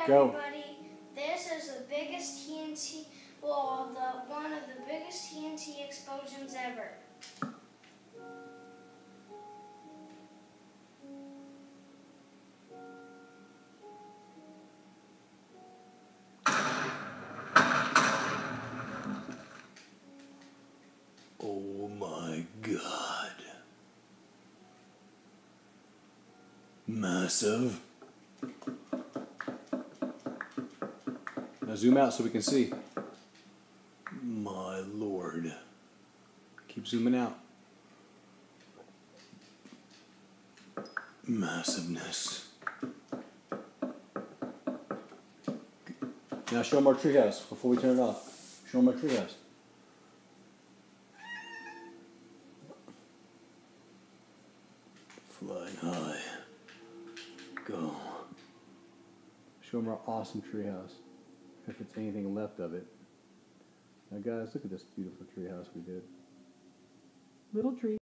Go. everybody, this is the biggest TNT, one of the biggest TNT explosions ever. Oh my God. Massive. Now zoom out so we can see. My Lord. Keep zooming out. Massiveness. Now show them our treehouse before we turn it off. Show them our treehouse. Flying high. Go. Show them our awesome treehouse. If it's anything left of it. Now guys, look at this beautiful treehouse we did. Little tree.